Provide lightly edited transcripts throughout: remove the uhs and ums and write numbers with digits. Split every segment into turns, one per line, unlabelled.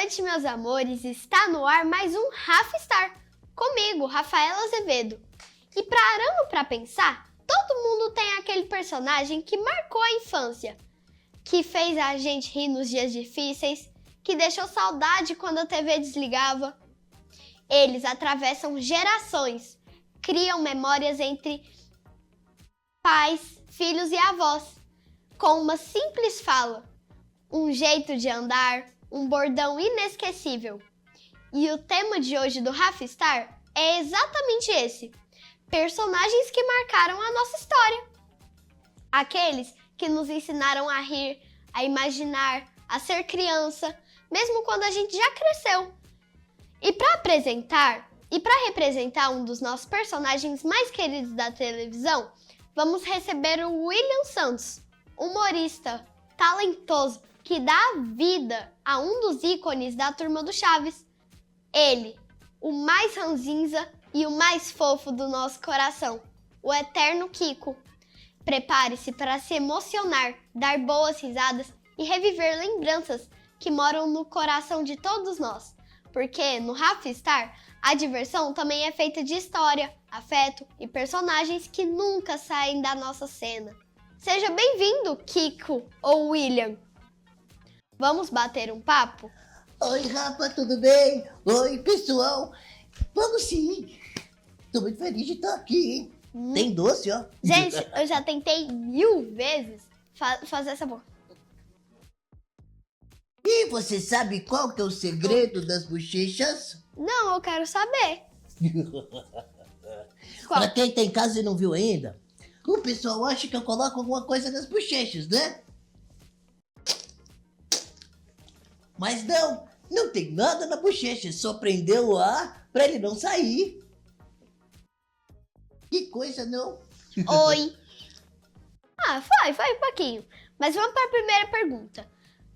noite, meus amores! Está no ar mais um Rafstar, comigo, Rafaela Azevedo. E parando pra pensar, todo mundo tem aquele personagem que marcou a infância, que fez a gente rir nos dias difíceis, que deixou saudade quando a TV desligava. Eles atravessam gerações, criam memórias entre pais, filhos e avós, com uma simples fala, um jeito de andar, um bordão inesquecível. E o tema de hoje do Rafstar é exatamente esse: personagens que marcaram a nossa história. Aqueles que nos ensinaram a rir, a imaginar, a ser criança, mesmo quando a gente já cresceu. E para apresentar e para representar um dos nossos personagens mais queridos da televisão, vamos receber o William Santos, humorista, talentoso, que dá vida a um dos ícones da Turma do Chaves. Ele, o mais ranzinza e o mais fofo do nosso coração, o eterno Kiko. Prepare-se para se emocionar, dar boas risadas e reviver lembranças que moram no coração de todos nós. Porque no Rafstar, a diversão também é feita de história, afeto e personagens que nunca saem da nossa cena. Seja bem-vindo, Kiko ou William. Vamos bater um papo?
Oi, Rafa, tudo bem? Oi, pessoal. Vamos sim. Tô muito feliz de estar aqui, hein? Tem doce, ó.
Gente, eu já tentei 1000 vezes fazer essa boca.
E você sabe qual que é o segredo das bochechas?
Não, eu quero saber. Qual?
Pra quem tá em casa e não viu ainda, o pessoal acha que eu coloco alguma coisa nas bochechas, né? Mas não tem nada na bochecha, só prendeu o ar pra ele não sair. Que coisa, não?
Oi. Foi um pouquinho. Mas vamos para a primeira pergunta.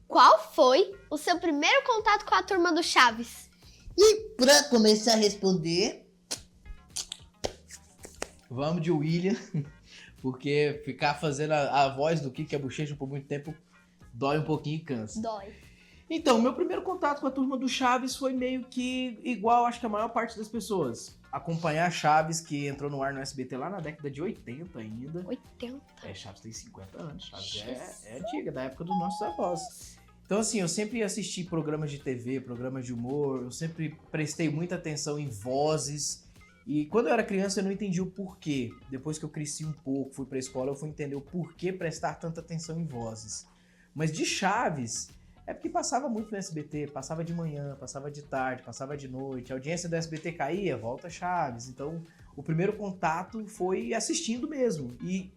Qual foi o seu primeiro contato com a Turma do Chaves?
E pra começar a responder...
Vamos de William, porque ficar fazendo a voz do Kiko e a bochecha por muito tempo dói um pouquinho e cansa.
Dói.
Então, meu primeiro contato com a Turma do Chaves foi meio que igual, acho que a maior parte das pessoas. Acompanhar Chaves, que entrou no ar no SBT lá na década de 80 ainda.
80?
Chaves tem 50 anos, Chaves é antiga, da época dos nossos avós. Então, assim, eu sempre assisti programas de TV, programas de humor, eu sempre prestei muita atenção em vozes. E quando eu era criança eu não entendi o porquê. Depois que eu cresci um pouco, fui pra escola, eu fui entender o porquê prestar tanta atenção em vozes. Mas de Chaves... é porque passava muito no SBT, passava de manhã, passava de tarde, passava de noite, a audiência do SBT caía, volta Chaves. Então, o primeiro contato foi assistindo mesmo. E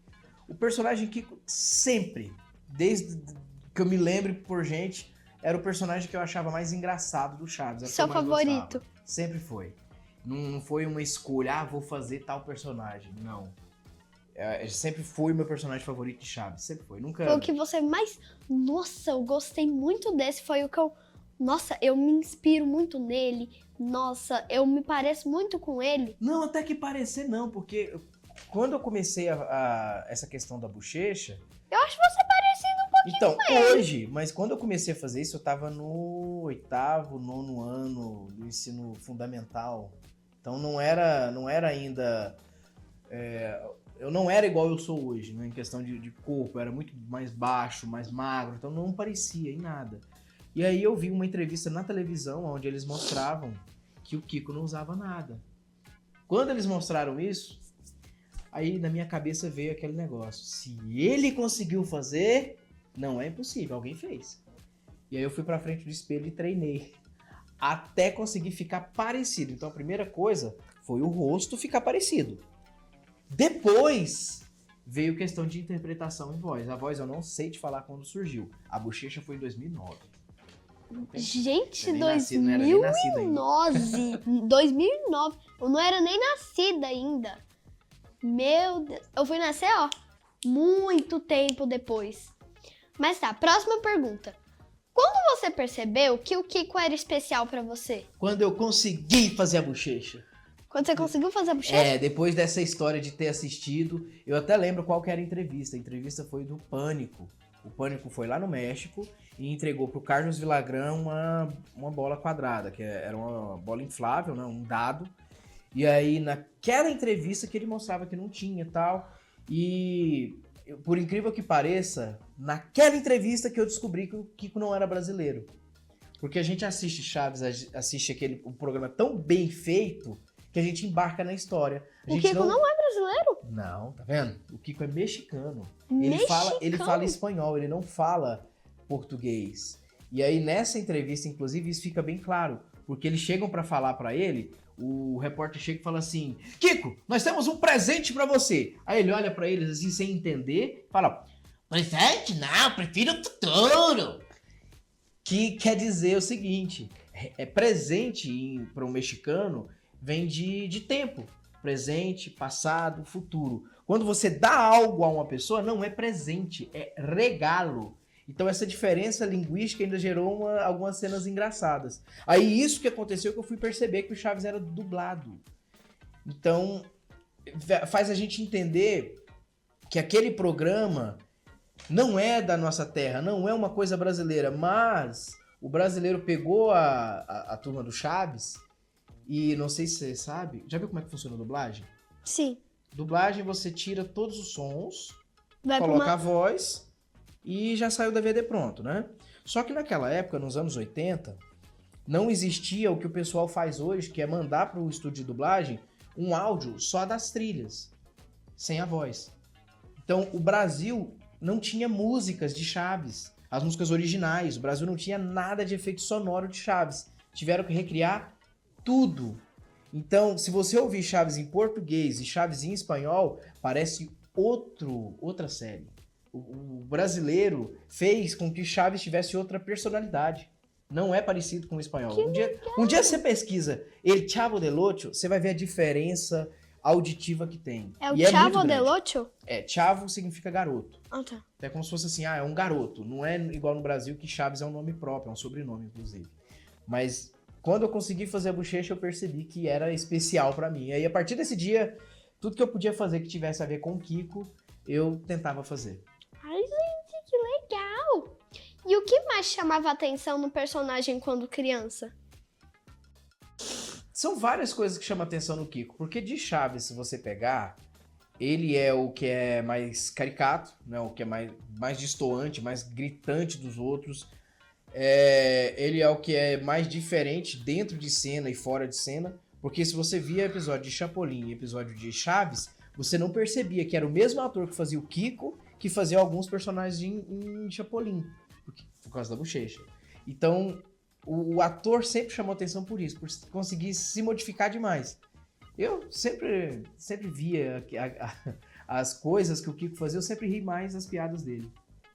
o personagem Kiko sempre, desde que eu me lembro por gente, era o personagem que eu achava mais engraçado do Chaves.
Seu favorito?
Sempre foi. Não foi uma escolha, vou fazer tal personagem, não. Sempre foi o meu personagem favorito de Chaves, sempre foi, nunca...
Foi o que você mais... Nossa, eu gostei muito desse, foi o que eu... Nossa, eu me inspiro muito nele, nossa, eu me pareço muito com ele.
Não, até que parecer não, porque quando eu comecei essa questão da bochecha...
Eu acho você parecido um pouquinho
então,
com ele.
hoje, mas quando eu comecei a fazer isso, eu tava no 8º, 9º ano do ensino fundamental. Então não era ainda... eu não era igual eu sou hoje, né, em questão de corpo, eu era muito mais baixo, mais magro, então não parecia em nada. E aí eu vi uma entrevista na televisão onde eles mostravam que o Kiko não usava nada. Quando eles mostraram isso, aí na minha cabeça veio aquele negócio: se ele conseguiu fazer, não é impossível, alguém fez. E aí eu fui pra frente do espelho e treinei, até conseguir ficar parecido. Então a primeira coisa foi o rosto ficar parecido. Depois veio questão de interpretação em voz. A voz eu não sei te falar quando surgiu. A bochecha foi em 2009.
Gente,
Eu nem nasci, não era nem nascida ainda.
2009. Eu não era nem nascida ainda. Meu Deus. Eu fui nascer, ó, muito tempo depois. Mas tá, próxima pergunta. Quando você percebeu que o Kiko era especial pra você?
Quando eu consegui fazer a bochecha.
Quando você conseguiu fazer a bochecha?
Depois dessa história de ter assistido, eu até lembro qual que era a entrevista. A entrevista foi do Pânico. O Pânico foi lá no México e entregou pro Carlos Villagrán uma bola quadrada, que era uma bola inflável, né, um dado. E aí, naquela entrevista que ele mostrava que não tinha e tal. E, por incrível que pareça, naquela entrevista que eu descobri que o Kiko não era brasileiro. Porque a gente assiste Chaves, assiste um programa tão bem feito que a gente embarca na história.
O Kiko não é brasileiro?
Não, tá vendo? O Kiko é mexicano.
Mexicano?
Ele fala espanhol, ele não fala português. E aí, nessa entrevista, inclusive, isso fica bem claro. Porque eles chegam pra falar pra ele, o repórter chega e fala assim: Kiko, nós temos um presente pra você. Aí ele olha pra eles assim, sem entender, fala: presente? Não, prefiro o futuro. Que quer dizer o seguinte, presente para um mexicano vem de tempo. Presente, passado, futuro. Quando você dá algo a uma pessoa, não é presente, é regalo. Então essa diferença linguística ainda gerou algumas cenas engraçadas. Aí isso que aconteceu que eu fui perceber que o Chaves era dublado. Então faz a gente entender que aquele programa não é da nossa terra, não é uma coisa brasileira, mas o brasileiro pegou a turma do Chaves e não sei se você sabe, já viu como é que funciona a dublagem?
Sim.
Dublagem você tira todos os sons,
Vai
coloca a voz e já saiu o DVD pronto, né? Só que naquela época, nos anos 80, não existia o que o pessoal faz hoje, que é mandar para o estúdio de dublagem um áudio só das trilhas, sem a voz. Então o Brasil não tinha músicas de Chaves, as músicas originais. O Brasil não tinha nada de efeito sonoro de Chaves. Tiveram que recriar tudo. Então, se você ouvir Chaves em português e Chaves em espanhol, parece outra série. O brasileiro fez com que Chaves tivesse outra personalidade. Não é parecido com o espanhol. Um dia você pesquisa El Chavo del Ocho, você vai ver a diferença auditiva que tem.
É o
E
Chavo
muito
del
grande.
Ocho?
Chavo significa garoto.
Ah, tá.
É como se fosse assim, é um garoto. Não é igual no Brasil que Chaves é um nome próprio, é um sobrenome, inclusive. Mas quando eu consegui fazer a bochecha, eu percebi que era especial pra mim. E aí, a partir desse dia, tudo que eu podia fazer que tivesse a ver com o Kiko, eu tentava fazer.
Ai, gente, que legal! E o que mais chamava atenção no personagem quando criança?
São várias coisas que chamam atenção no Kiko, porque de Chaves, se você pegar, ele é o que é mais caricato, né? O que é mais destoante, mais gritante dos outros. Ele é o que é mais diferente dentro de cena e fora de cena, porque se você via episódio de Chapolin e episódio de Chaves, você não percebia que era o mesmo ator que fazia o Kiko que fazia alguns personagens em Chapolin, por causa da bochecha. Então, o ator sempre chamou atenção por isso, por conseguir se modificar demais. Eu sempre via as coisas que o Kiko fazia, eu sempre ri mais das piadas dele.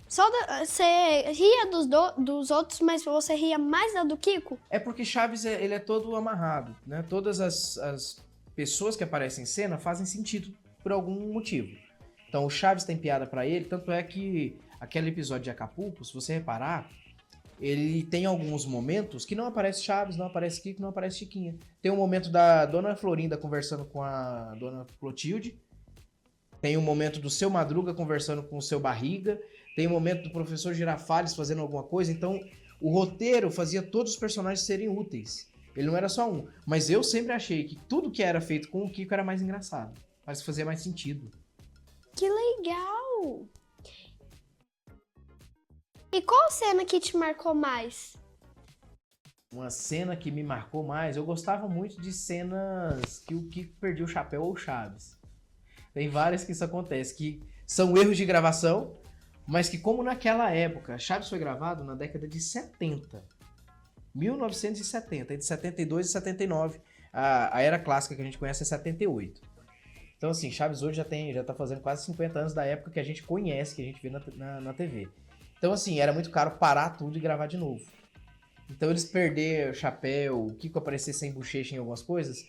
Você ria dos outros, mas você ria mais da do Kiko?
É porque Chaves ele é todo amarrado, né? Todas as pessoas que aparecem em cena fazem sentido por algum motivo. Então o Chaves tem piada pra ele, tanto é que aquele episódio de Acapulco, se você reparar, ele tem alguns momentos que não aparece Chaves, não aparece Kiko, não aparece Chiquinha. Tem um momento da Dona Florinda conversando com a Dona Clotilde, tem um momento do Seu Madruga conversando com o Seu Barriga, tem um momento do Professor Girafales fazendo alguma coisa. Então o roteiro fazia todos os personagens serem úteis. Ele não era só um. Mas eu sempre achei que tudo que era feito com o Kiko era mais engraçado. Mas fazia mais sentido.
Que legal! E qual cena que te marcou mais?
Uma cena que me marcou mais, eu gostava muito de cenas que o Kiko perdia o chapéu ou o Chaves. Tem várias que isso acontece, que são erros de gravação, mas que como naquela época, Chaves foi gravado na década de 70. 1970, entre 72 e 79. A era clássica que a gente conhece é 78. Então assim, Chaves hoje já tá fazendo quase 50 anos da época que a gente conhece, que a gente vê na TV. Então assim, era muito caro parar tudo e gravar de novo. Então eles perderam o chapéu, o Kiko aparecer sem bochecha em algumas coisas,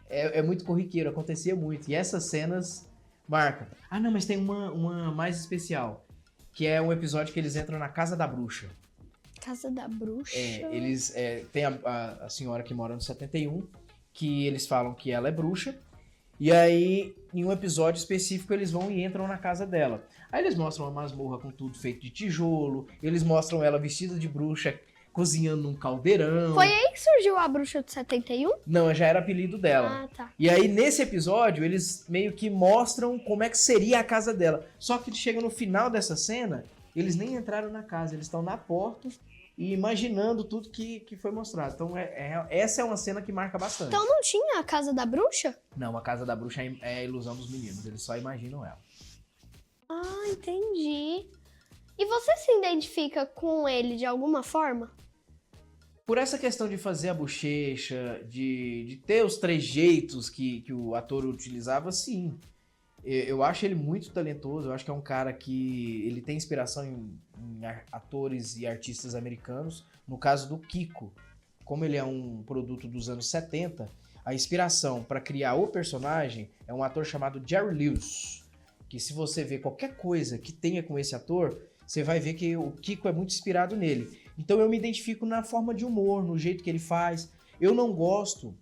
é muito corriqueiro, acontecia muito. E essas cenas marcam. Ah não, mas tem uma mais especial, que é um episódio que eles entram na Casa da Bruxa.
Casa da Bruxa?
Tem a senhora que mora no 71, que eles falam que ela é bruxa, E aí, em um episódio específico, eles vão e entram na casa dela. Aí eles mostram uma masmorra com tudo feito de tijolo, eles mostram ela vestida de bruxa, cozinhando num caldeirão.
Foi aí que surgiu a bruxa do 71?
Não, já era apelido dela.
Ah, tá.
E aí, nesse episódio, eles meio que mostram como é que seria a casa dela. Só que chega no final dessa cena, eles nem entraram na casa, eles estão na porta e imaginando tudo que foi mostrado. Então, essa é uma cena que marca bastante.
Então não tinha a casa da bruxa?
Não, a casa da bruxa é a ilusão dos meninos, eles só imaginam ela.
Ah, entendi. E você se identifica com ele de alguma forma?
Por essa questão de fazer a bochecha, de ter os trejeitos que o ator utilizava, sim. Eu acho ele muito talentoso, eu acho que é um cara que ele tem inspiração em atores e artistas americanos. No caso do Kiko, como ele é um produto dos anos 70, a inspiração para criar o personagem é um ator chamado Jerry Lewis, que se você ver qualquer coisa que tenha com esse ator, você vai ver que o Kiko é muito inspirado nele. Então eu me identifico na forma de humor, no jeito que ele faz. Eu não gosto,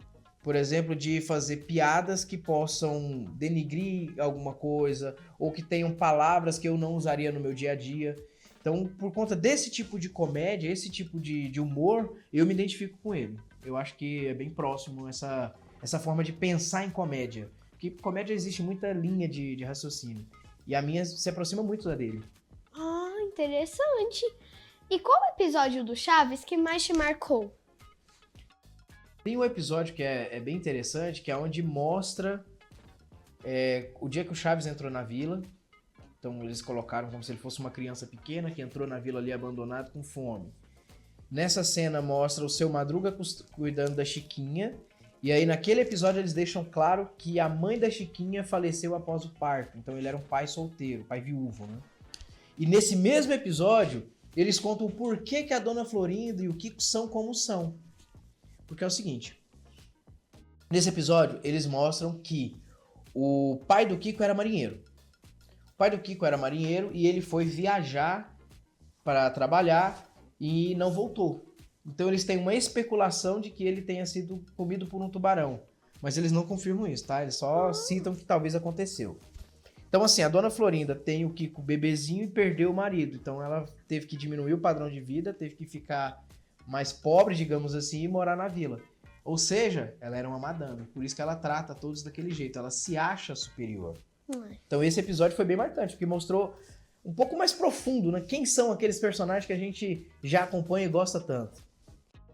por exemplo, de fazer piadas que possam denigrir alguma coisa ou que tenham palavras que eu não usaria no meu dia a dia. Então, por conta desse tipo de comédia, esse tipo de humor, eu me identifico com ele. Eu acho que é bem próximo essa forma de pensar em comédia. Porque comédia existe muita linha de raciocínio. E a minha se aproxima muito da dele.
Ah, interessante. E qual o episódio do Chaves que mais te marcou?
Tem um episódio que é bem interessante, que é onde mostra o dia que o Chaves entrou na vila. Então eles colocaram como se ele fosse uma criança pequena que entrou na vila ali abandonado com fome. Nessa cena mostra o Seu Madruga cuidando da Chiquinha. E aí naquele episódio eles deixam claro que a mãe da Chiquinha faleceu após o parto. Então ele era um pai solteiro, pai viúvo, né? E nesse mesmo episódio eles contam o porquê que a Dona Florinda e o Kiko são como são. Porque é o seguinte, nesse episódio eles mostram que o pai do Kiko era marinheiro. O pai do Kiko era marinheiro e ele foi viajar para trabalhar e não voltou. Então eles têm uma especulação de que ele tenha sido comido por um tubarão. Mas eles não confirmam isso, tá? Eles só citam que talvez aconteceu. Então assim, a Dona Florinda tem o Kiko bebezinho e perdeu o marido. Então ela teve que diminuir o padrão de vida, teve que ficar mais pobre, digamos assim, e morar na vila. Ou seja, ela era uma madame. Por isso que ela trata todos daquele jeito. Ela se acha superior. Então esse episódio foi bem marcante, porque mostrou um pouco mais profundo, né? Quem são aqueles personagens que a gente já acompanha e gosta tanto.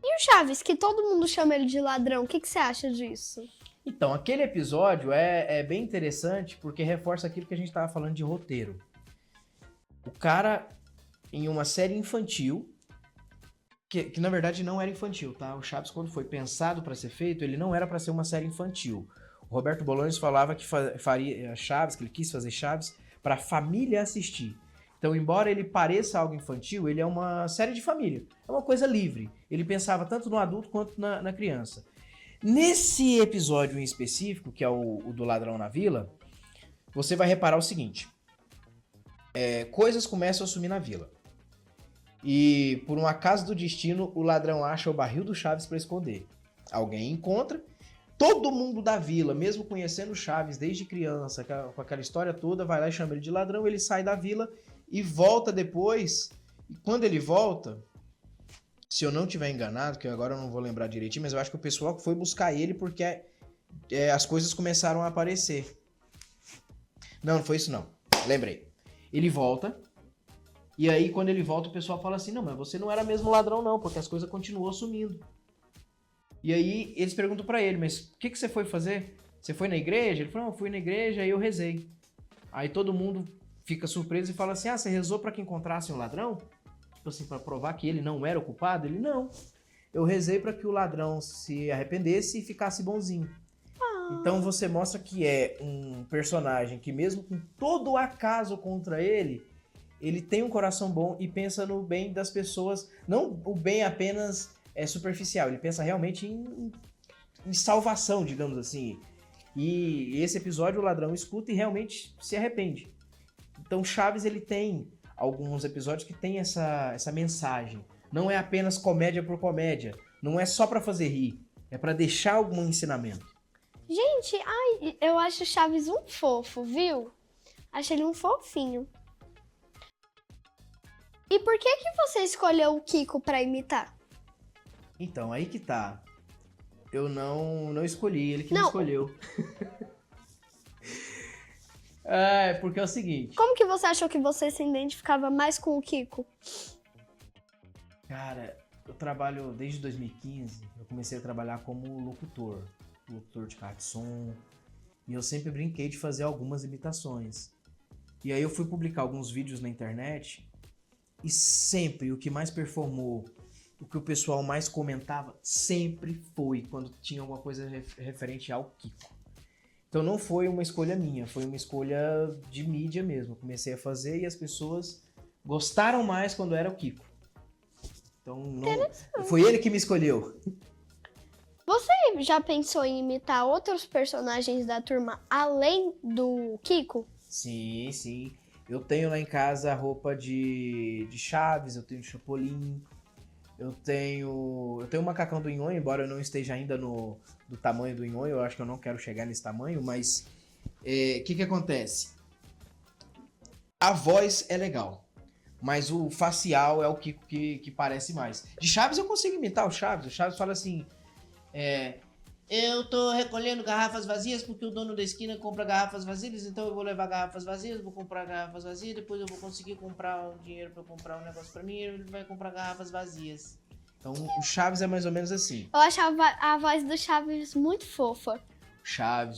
E o Chaves, que todo mundo chama ele de ladrão, o que você acha disso?
Então, aquele episódio é bem interessante porque reforça aquilo que a gente estava falando de roteiro. O cara, em uma série infantil, que na verdade não era infantil, tá? O Chaves, quando foi pensado para ser feito, ele não era para ser uma série infantil. O Roberto Bolaños falava que faria Chaves, que ele quis fazer Chaves para a família assistir. Então, embora ele pareça algo infantil, ele é uma série de família. É uma coisa livre. Ele pensava tanto no adulto quanto na criança. Nesse episódio em específico, que é o do Ladrão na Vila, você vai reparar o seguinte. Coisas começam a sumir na vila. E, por um acaso do destino, o ladrão acha o barril do Chaves para esconder. Alguém encontra. Todo mundo da vila, mesmo conhecendo o Chaves desde criança, com aquela história toda, vai lá e chama ele de ladrão. Ele sai da vila e volta depois. E quando ele volta, se eu não estiver enganado, que agora eu não vou lembrar direitinho, mas eu acho que o pessoal foi buscar ele porque as coisas começaram a aparecer. Não foi isso não. Lembrei. Ele volta. E aí, quando ele volta, o pessoal fala assim, não, mas você não era mesmo ladrão não, porque as coisas continuam sumindo. E aí, eles perguntam pra ele, mas o que você foi fazer? Você foi na igreja? Ele falou, não, eu fui na igreja e eu rezei. Aí todo mundo fica surpreso e fala assim, você rezou pra que encontrasse um ladrão? Tipo assim, pra provar que ele não era o culpado? Ele, não. Eu rezei pra que o ladrão se arrependesse e ficasse bonzinho. Então você mostra que é um personagem que mesmo com todo o acaso contra ele tem um coração bom e pensa no bem das pessoas, não o bem apenas superficial, ele pensa realmente em salvação, digamos assim. E esse episódio o ladrão escuta e realmente se arrepende. Então Chaves ele tem alguns episódios que tem essa mensagem. Não é apenas comédia por comédia, não é só pra fazer rir, é pra deixar algum ensinamento.
Gente, ai, eu acho o Chaves um fofo, viu? Acho ele um fofinho. E por que você escolheu o Kiko pra imitar?
Então, aí que tá. Eu não escolhi, ele que me
Não.
escolheu. É, porque é o seguinte.
Como que você achou que você se identificava mais com o Kiko?
Cara, eu trabalho desde 2015, eu comecei a trabalhar como locutor de carro de som, e eu sempre brinquei de fazer algumas imitações. E aí eu fui publicar alguns vídeos na internet, e sempre o que mais performou, o que o pessoal mais comentava, sempre foi quando tinha alguma coisa referente ao Kiko. Então não foi uma escolha minha, foi uma escolha de mídia mesmo. Eu comecei a fazer e as pessoas gostaram mais quando era o Kiko. Então não foi ele que me escolheu.
Você já pensou em imitar outros personagens da turma além do Kiko?
Sim, sim. Eu tenho lá em casa a roupa de Chaves, eu tenho Chapolin, eu tenho um macacão do Nhonho, embora eu não esteja ainda do tamanho do Nhonho, eu acho que eu não quero chegar nesse tamanho, mas o que acontece? A voz é legal, mas o facial é o Kiko que parece mais. De Chaves eu consigo imitar o Chaves fala assim, eu tô recolhendo garrafas vazias porque o dono da esquina compra garrafas vazias, então eu vou levar garrafas vazias, vou comprar garrafas vazias, depois eu vou conseguir comprar o dinheiro pra comprar um negócio pra mim e ele vai comprar garrafas vazias. Então o Chaves é mais ou menos assim.
Eu achava a voz do Chaves muito fofa.
O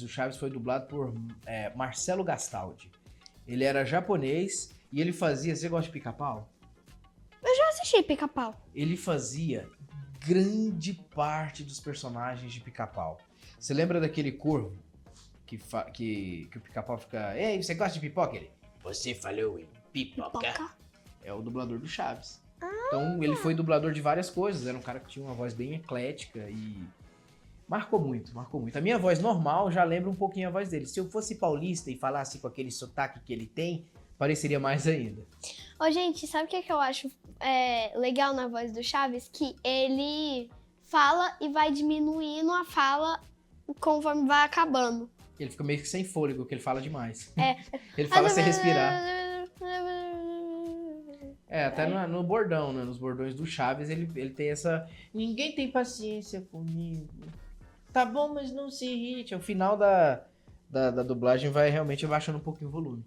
Chaves foi dublado por Marcelo Gastaldi. Ele era japonês e ele fazia... Você gosta de Pica-Pau?
Eu já assisti Pica-Pau.
Ele fazia grande parte dos personagens de Pica-Pau. Você lembra daquele corvo que o Pica-Pau fica... Ei, você gosta de pipoca? Ele... Você falou em pipoca? É o dublador do Chaves. Então ele foi dublador de várias coisas. Era um cara que tinha uma voz bem eclética e... Marcou muito. A minha voz normal já lembra um pouquinho a voz dele. Se eu fosse paulista e falasse com aquele sotaque que ele tem, pareceria mais ainda.
Ô, gente, sabe o que eu acho legal na voz do Chaves? Que ele fala e vai diminuindo a fala conforme vai acabando.
Ele fica meio que sem fôlego, porque ele fala demais.
É.
Ele fala sem respirar. Até no bordão, né? Nos bordões do Chaves, ele tem essa... Ninguém tem paciência comigo. Tá bom, mas não se irrite. O final da dublagem vai realmente abaixando um pouquinho o volume.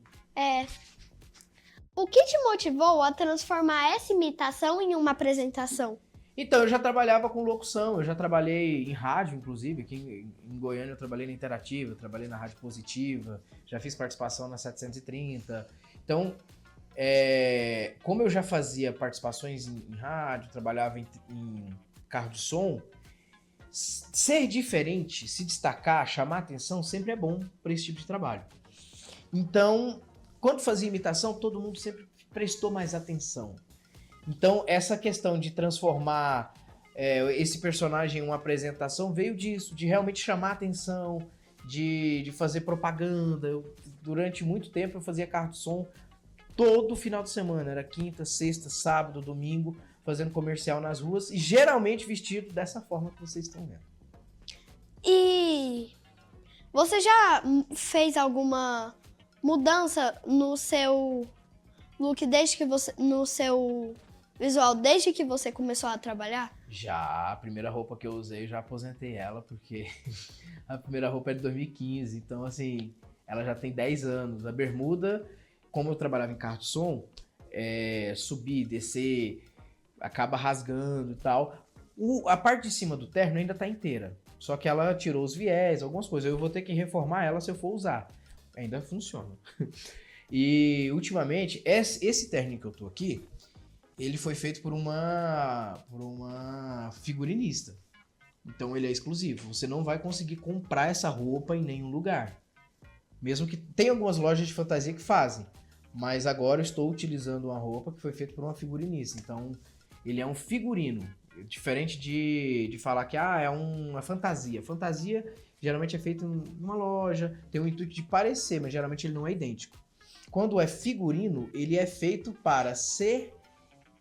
O que te motivou a transformar essa imitação em uma apresentação?
Então, eu já trabalhava com locução, eu já trabalhei em rádio, inclusive, aqui em Goiânia eu trabalhei na Interativa, eu trabalhei na Rádio Positiva, já fiz participação na 730. Então, como eu já fazia participações em rádio, trabalhava em carro de som, ser diferente, se destacar, chamar atenção, sempre é bom para esse tipo de trabalho. Então, quando fazia imitação, todo mundo sempre prestou mais atenção. Então, essa questão de transformar esse personagem em uma apresentação veio disso, de realmente chamar atenção, de fazer propaganda. Durante muito tempo eu fazia carro de som todo final de semana, era quinta, sexta, sábado, domingo, fazendo comercial nas ruas e geralmente vestido dessa forma que vocês estão vendo.
E você já fez alguma mudança no seu look no seu visual desde que você começou a trabalhar?
Já, a primeira roupa que eu usei, eu já aposentei ela, porque a primeira roupa é de 2015, então assim, ela já tem 10 anos. A bermuda, como eu trabalhava em carro de som, subir, descer, acaba rasgando e tal. A parte de cima do terno ainda tá inteira, só que ela tirou os viés, algumas coisas. Eu vou ter que reformar ela se eu for usar. Ainda funciona. E, ultimamente, esse terno que eu tô aqui, ele foi feito por uma figurinista. Então, ele é exclusivo. Você não vai conseguir comprar essa roupa em nenhum lugar. Mesmo que tem algumas lojas de fantasia que fazem. Mas agora eu estou utilizando uma roupa que foi feita por uma figurinista. Então, ele é um figurino. Diferente de falar que é uma fantasia. Fantasia geralmente é feito numa loja, tem o intuito de parecer, mas geralmente ele não é idêntico. Quando é figurino, ele é feito para ser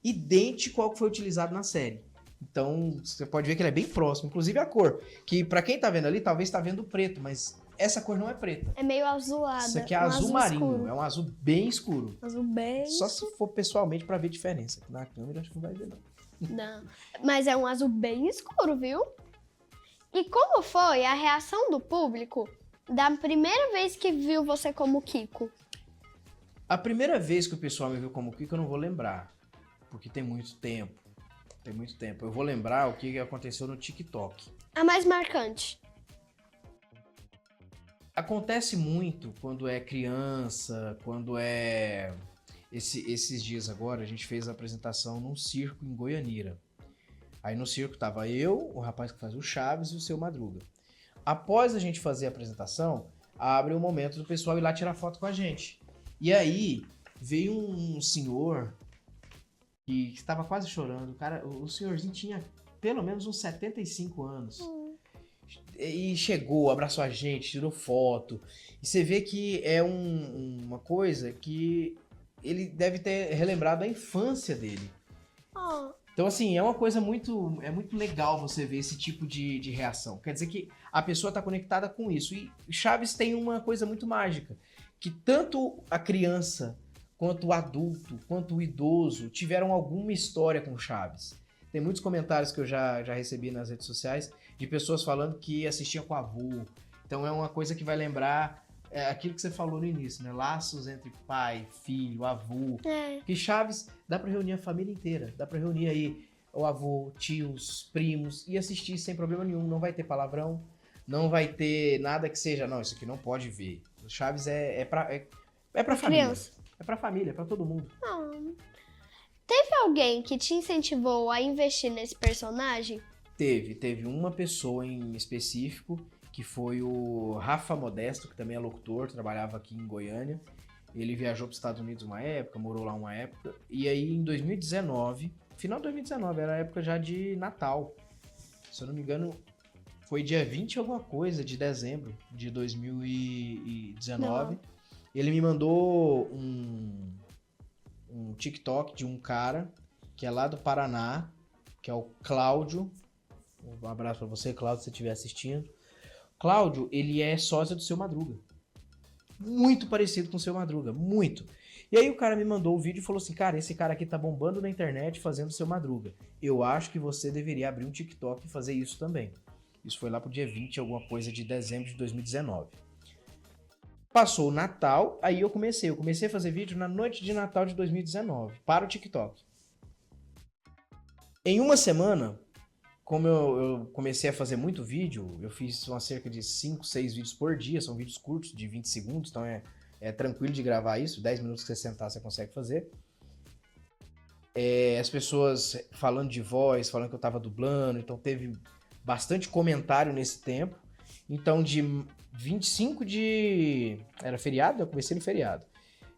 idêntico ao que foi utilizado na série. Então, você pode ver que ele é bem próximo. Inclusive a cor, que pra quem tá vendo ali, talvez tá vendo preto, mas essa cor não é preta.
É meio azulada.
Isso aqui é
um
azul marinho,
escuro.
é um azul bem escuro.
Azul bem...
Só se for pessoalmente pra ver diferença. Na câmera acho que não vai ver, não.
Não. Mas é um azul bem escuro, viu? E como foi a reação do público da primeira vez que viu você como Kiko?
A primeira vez que o pessoal me viu como Kiko, eu não vou lembrar. Porque tem muito tempo. Eu vou lembrar o que aconteceu no TikTok.
A mais marcante.
Acontece muito quando é criança, quando é... Esses dias agora, a gente fez a apresentação num circo em Goianira. Aí no circo tava eu, o rapaz que faz o Chaves e o Seu Madruga. Após a gente fazer a apresentação, abre um momento do pessoal ir lá tirar foto com a gente. E aí veio um senhor que estava quase chorando. Cara, o senhorzinho tinha pelo menos uns 75 anos. E chegou, abraçou a gente, tirou foto. E você vê que é uma coisa que ele deve ter relembrado a infância dele.
Oh.
Então, assim, é uma coisa muito legal você ver esse tipo de reação. Quer dizer que a pessoa está conectada com isso. E Chaves tem uma coisa muito mágica, que tanto a criança, quanto o adulto, quanto o idoso tiveram alguma história com Chaves. Tem muitos comentários que eu já recebi nas redes sociais de pessoas falando que assistiam com avô. Então é uma coisa que vai lembrar aquilo que você falou no início, né? Laços entre pai, filho, avô. Que Chaves dá pra reunir a família inteira. Dá pra reunir aí o avô, tios, primos e assistir sem problema nenhum. Não vai ter palavrão, não vai ter nada que seja, não, isso aqui não pode ver. Chaves é pra família.
Criança.
É pra família, é pra todo mundo.
Teve alguém que te incentivou a investir nesse personagem?
Teve uma pessoa em específico, que foi o Rafa Modesto, que também é locutor, trabalhava aqui em Goiânia. Ele viajou para os Estados Unidos uma época, morou lá uma época. E aí em 2019, final de 2019, era a época já de Natal. Se eu não me engano, foi dia 20 alguma coisa de dezembro de 2019. Ele me mandou um TikTok de um cara que é lá do Paraná, que é o Cláudio. Um abraço pra você, Cláudio, se você estiver assistindo. Cláudio, ele é sósia do Seu Madruga. Muito parecido com o Seu Madruga, muito. E aí o cara me mandou o vídeo e falou assim, cara, esse cara aqui tá bombando na internet fazendo Seu Madruga. Eu acho que você deveria abrir um TikTok e fazer isso também. Isso foi lá pro dia 20, alguma coisa de dezembro de 2019. Passou o Natal, aí eu comecei a fazer vídeo na noite de Natal de 2019, para o TikTok. Em uma semana, como eu comecei a fazer muito vídeo, eu fiz cerca de 5, 6 vídeos por dia, são vídeos curtos, de 20 segundos, então é tranquilo de gravar isso, 10 minutos que você sentar você consegue fazer. As pessoas falando de voz, falando que eu tava dublando, então teve bastante comentário nesse tempo. Então de 25 de... Era feriado? Eu comecei no feriado.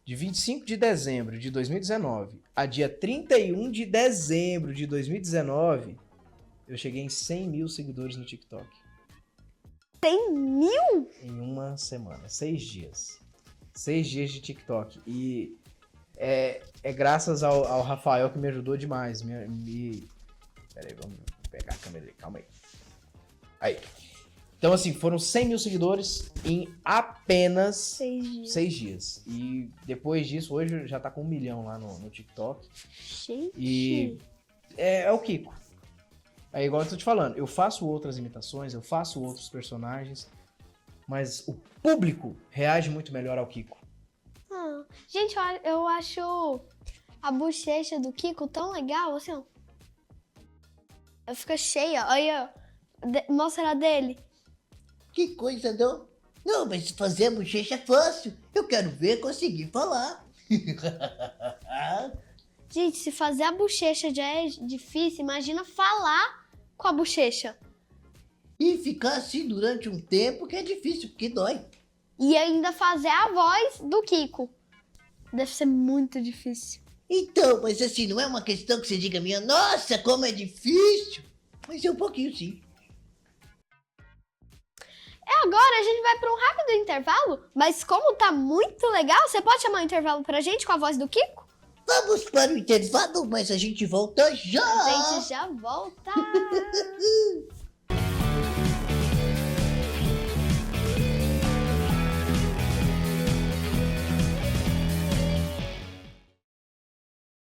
De 25 de dezembro de 2019 a dia 31 de dezembro de 2019, eu cheguei em 100 mil seguidores no TikTok.
100 mil?
Em uma semana, 6 dias. 6 dias de TikTok. E é graças ao Rafael que me ajudou demais. Peraí, vamos pegar a câmera ali, calma aí. Aí. Então, assim, foram 100 mil seguidores em apenas 6 dias. E depois disso, hoje já tá com 1 milhão lá no TikTok.
Gente.
E é o Kiko. É igual eu tô te falando, eu faço outras imitações, eu faço outros personagens, mas o público reage muito melhor ao Kiko.
Gente, eu acho a bochecha do Kiko tão legal, assim, ó. Ela fica cheia, olha, mostra a dele.
Que coisa, não? Não, mas fazer a bochecha é fácil. Eu quero ver conseguir falar.
Gente, se fazer a bochecha já é difícil, imagina falar com a bochecha.
E ficar assim durante um tempo que é difícil, porque dói.
E ainda fazer a voz do Kiko. Deve ser muito difícil.
Então, mas assim, não é uma questão que você diga minha, nossa, como é difícil. Mas é um pouquinho, sim.
Agora a gente vai para um rápido intervalo, mas como tá muito legal, você pode chamar o intervalo pra gente com a voz do Kiko?
Vamos para o intervalo, mas a gente volta já.
A gente já volta!